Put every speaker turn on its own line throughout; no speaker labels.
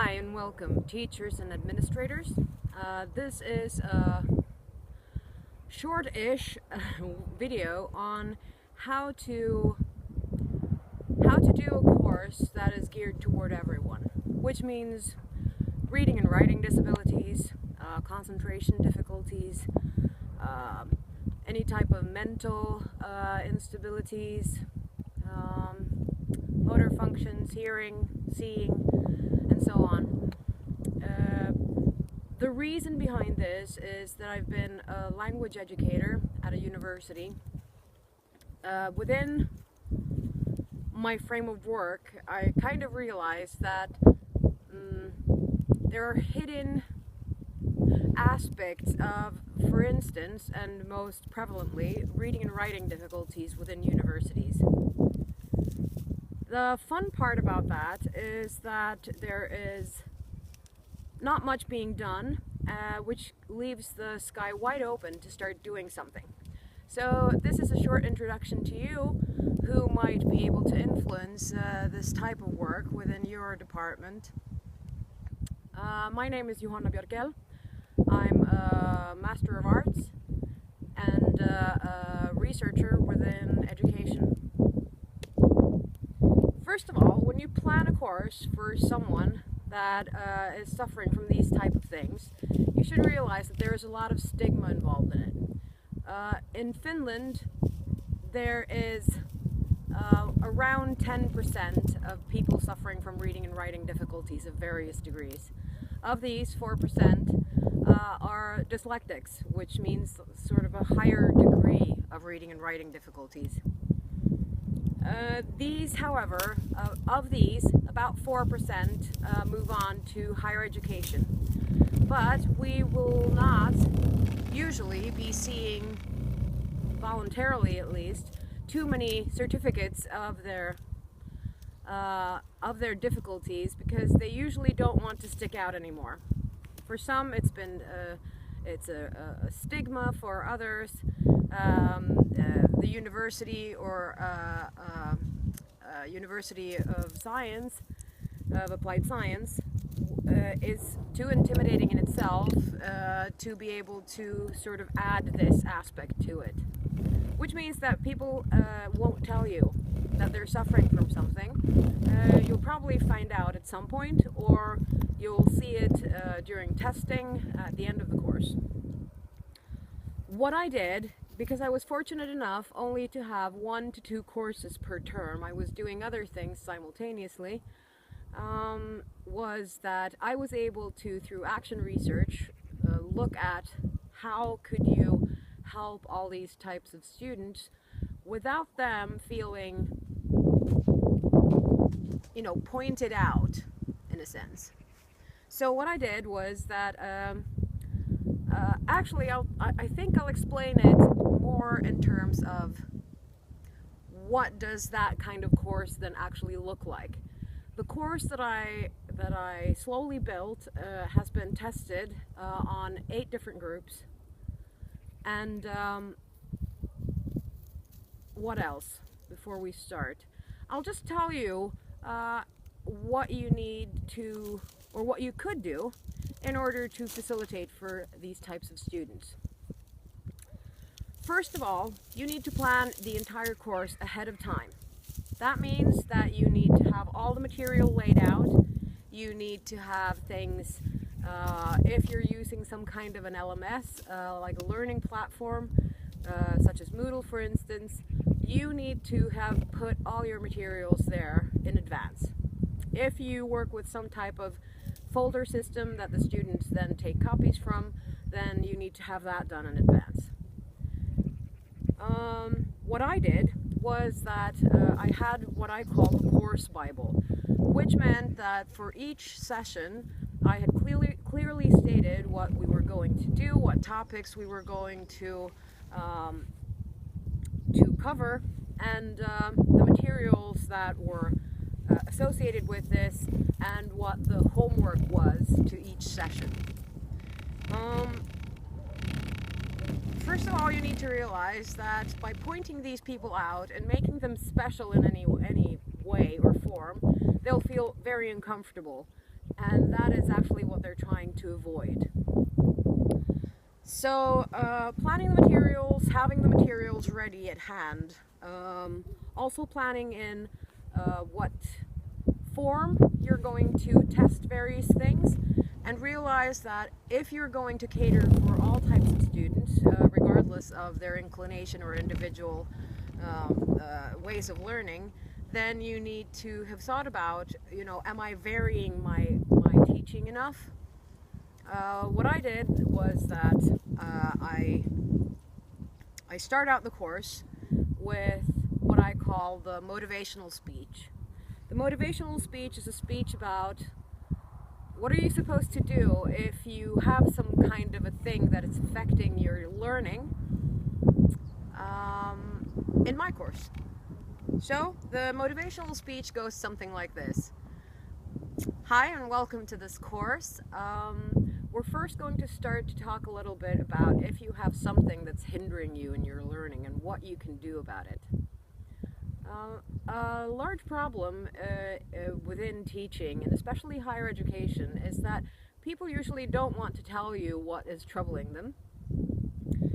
Hi and welcome, teachers and administrators. This is a short-ish video on how to do a course that is geared toward everyone, which means reading and writing disabilities, concentration difficulties, any type of mental instabilities, motor functions, hearing, seeing, and so on. The reason behind this is that I've been a language educator at a university. Within my frame of work, I kind of realized that there are hidden aspects of, for instance, and most prevalently, reading and writing difficulties within universities. The fun part about that is that there is not much being done, which leaves the sky wide open to start doing something. So this is a short introduction to you who might be able to influence this type of work within your department. My name is Johanna Björkel. I'm a Master of Arts and a researcher within education. First of all, when you plan a course for someone that is suffering from these type of things, you should realize that there is a lot of stigma involved in it. In Finland, there is around 10% of people suffering from reading and writing difficulties of various degrees. Of these, 4% are dyslexics, which means sort of a higher degree of reading and writing difficulties. These, however, of these, about 4% move on to higher education. But we will not usually be seeing, voluntarily at least, too many certificates of their difficulties, because they usually don't want to stick out anymore. For some, it's been it's a stigma. For others, the university or University of Science, of Applied Science, is too intimidating in itself to be able to sort of add this aspect to it. Which means that people won't tell you that they're suffering from something. You'll probably find out at some point, or you'll see it during testing at the end of the course. What I did, because I was fortunate enough only to have 1 to 2 courses per term, I was doing other things simultaneously, was that I was able to, through action research, look at how could you help all these types of students without them feeling, pointed out, in a sense. So what I did was that, actually, I think I'll explain it more in terms of what does that kind of course then actually look like. The course that I slowly built has been tested on 8 different groups. And what else before we start? I'll just tell you what you need to, or what you could do in order to facilitate for these types of students. First of all, you need to plan the entire course ahead of time. That means that you need to have all the material laid out. You need to have things, if you're using some kind of an LMS, like a learning platform, such as Moodle for instance, you need to have put all your materials there in advance. If you work with some type of folder system that the students then take copies from, then you need to have that done in advance. What I did was that I had what I call the course Bible, which meant that for each session I had clearly stated what we were going to do, what topics we were going to cover, and the materials that were associated with this, and what the homework was to each session. First of all, you need to realize that by pointing these people out and making them special in any way or form, they'll feel very uncomfortable And that is actually what they're trying to avoid. So planning the materials, having the materials ready at hand, also planning in what form you're going to test various things, and realize that if you're going to cater for all types of students, regardless of their inclination or individual ways of learning, then you need to have thought about, am I varying my teaching enough? What I did was that I start out the course with what I call the motivational speech. The motivational speech is a speech about what are you supposed to do if you have some kind of a thing that is affecting your learning in my course. So the motivational speech goes something like this. Hi, and welcome to this course. We're first going to start to talk a little bit about if you have something that's hindering you in your learning and what you can do about it. A large problem within teaching, and especially higher education, is that people usually don't want to tell you what is troubling them.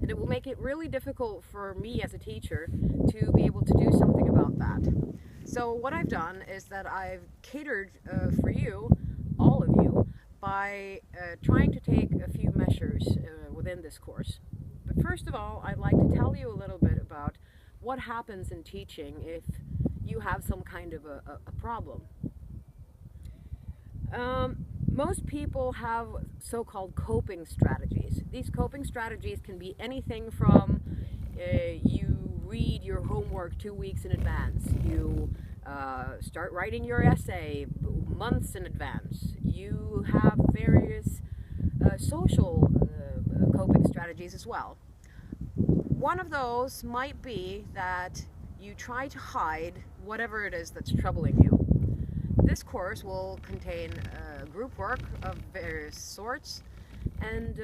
And it will make it really difficult for me as a teacher to be able to do something about that. So what I've done is that I've catered for you, all of you, by trying to take a few measures within this course. But first of all, I'd like to tell you a little bit about what happens in teaching if you have some kind of a problem. Most people have so-called coping strategies. These coping strategies can be anything from you read your homework 2 weeks in advance, you start writing your essay months in advance, you have various social coping strategies as well. One of those might be that you try to hide whatever it is that's troubling you. This course will contain group work of various sorts, and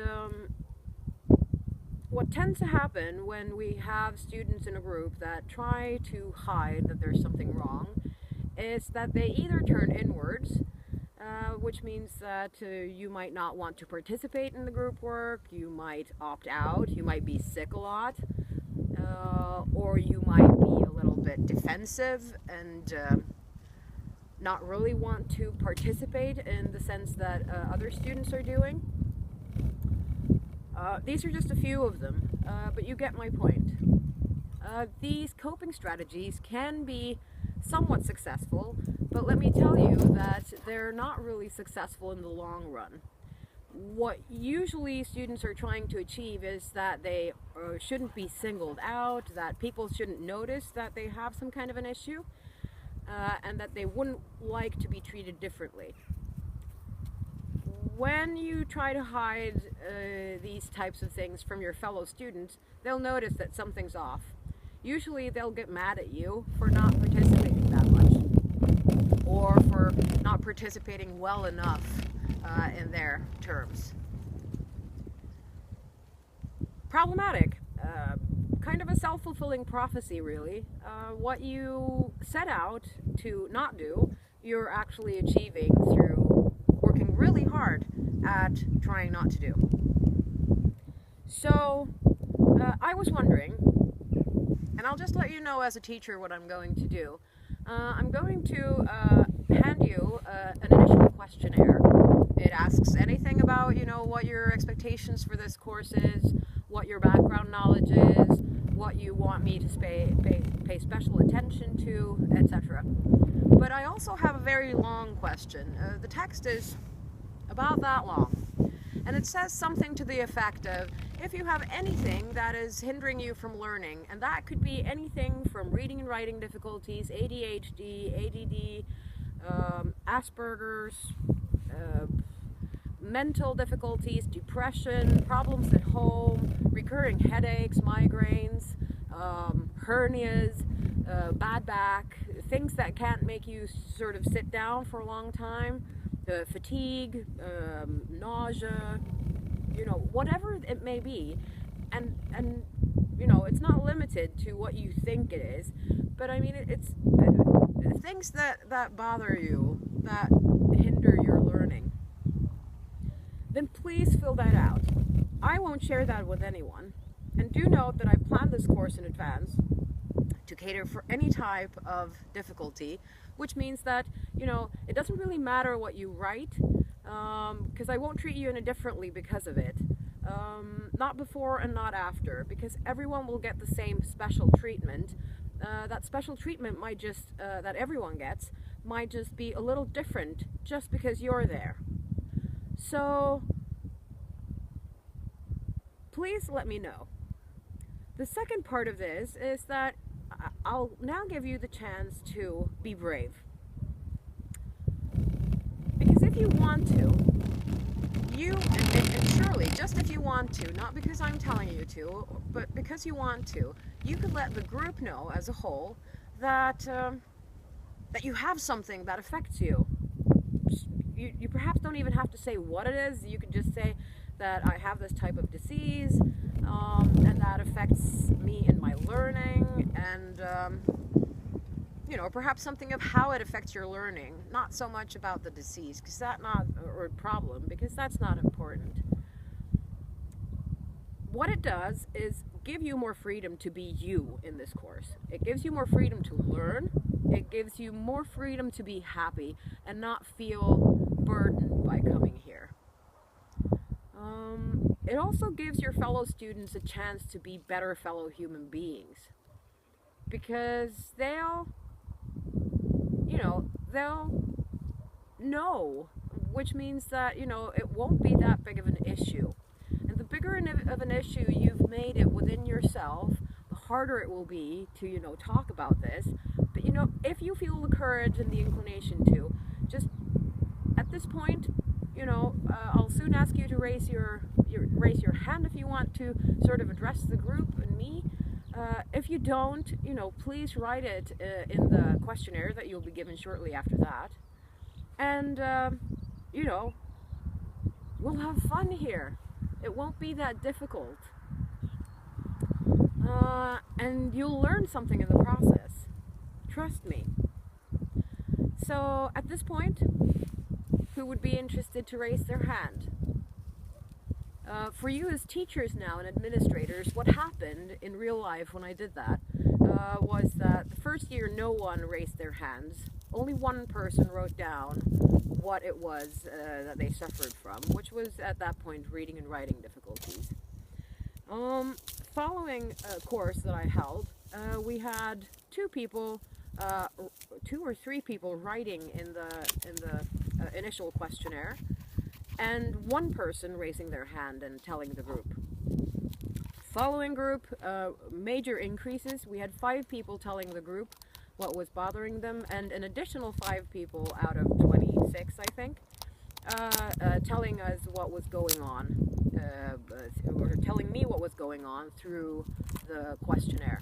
what tends to happen when we have students in a group that try to hide that there's something wrong is that they either turn inwards, which means that you might not want to participate in the group work, you might opt out, you might be sick a lot, or you might be a little bit defensive and not really want to participate in the sense that other students are doing. These are just a few of them, but you get my point. These coping strategies can be somewhat successful, but let me tell you that they're not really successful in the long run. What usually students are trying to achieve is that they shouldn't be singled out, that people shouldn't notice that they have some kind of an issue, and that they wouldn't like to be treated differently. When you try to hide these types of things from your fellow students, they'll notice that something's off. Usually they'll get mad at you for not participating that much, or for not participating well enough in their terms. Problematic. Kind of a self-fulfilling prophecy, really. What you set out to not do, you're actually achieving through working really hard at trying not to do. So, I was wondering, and I'll just let you know as a teacher what I'm going to do. I'm going to hand you an initial questionnaire. It asks anything about, what your expectations for this course is, what your background knowledge is, what you want me to pay special attention to, etc. But I also have a very long question. The text is about that long. And it says something to the effect of, if you have anything that is hindering you from learning, and that could be anything from reading and writing difficulties, ADHD, ADD, Asperger's, mental difficulties, depression, problems at home, recurring headaches, migraines, hernias, bad back, things that can't make you sort of sit down for a long time, fatigue, nausea, whatever it may be, and it's not limited to what you think it is, but I mean it's things that bother you, that hinder your learning. then please fill that out. I won't share that with anyone. And do note that I've planned this course in advance to cater for any type of difficulty, which means that, you know, it doesn't really matter what you write, because I won't treat you any differently because of it. Not before and not after, because everyone will get the same special treatment. That special treatment might just, that everyone gets, might just be a little different just because you're there. So, please let me know. The second part of this is that I'll now give you the chance to be brave. Because if you want to, and surely, just if you want to, not because I'm telling you to, but because you want to, you could let the group know as a whole that, that you have something that affects you. You perhaps don't even have to say what it is. You could just say that I have this type of disease, and that affects me in my learning, and you know, perhaps something of how it affects your learning, not so much about the disease, because that's not, or problem, because that's not important. What it does is give you more freedom to be you in this course. It gives you more freedom to learn. It gives you more freedom to be happy and not feel burdened by coming here. It also gives your fellow students a chance to be better fellow human beings, because they'll know, which means that, you know, it won't be that big of an issue. And the bigger of an issue you've made it within yourself, the harder it will be to, you know, talk about this. But, you know, if you feel the courage and the inclination to, just at this point, you know, I'll soon ask you to raise your hand if you want to sort of address the group and me. If you don't, you know, please write it in the questionnaire that you'll be given shortly after that. And, you know, we'll have fun here. It won't be that difficult. And you'll learn something in the process. Trust me. So, at this point, who would be interested to raise their hand? For you as teachers now and administrators, what happened in real life when I did that was that the first year no one raised their hands. Only one person wrote down what it was that they suffered from, which was at that point reading and writing difficulties. Following a course that I held, we had two or three people writing in the initial questionnaire, and one person raising their hand and telling the group. Following group, major increases. We had 5 people telling the group what was bothering them, and an additional 5 people out of 26, I think, telling us what was going on, or telling me what was going on through the questionnaire.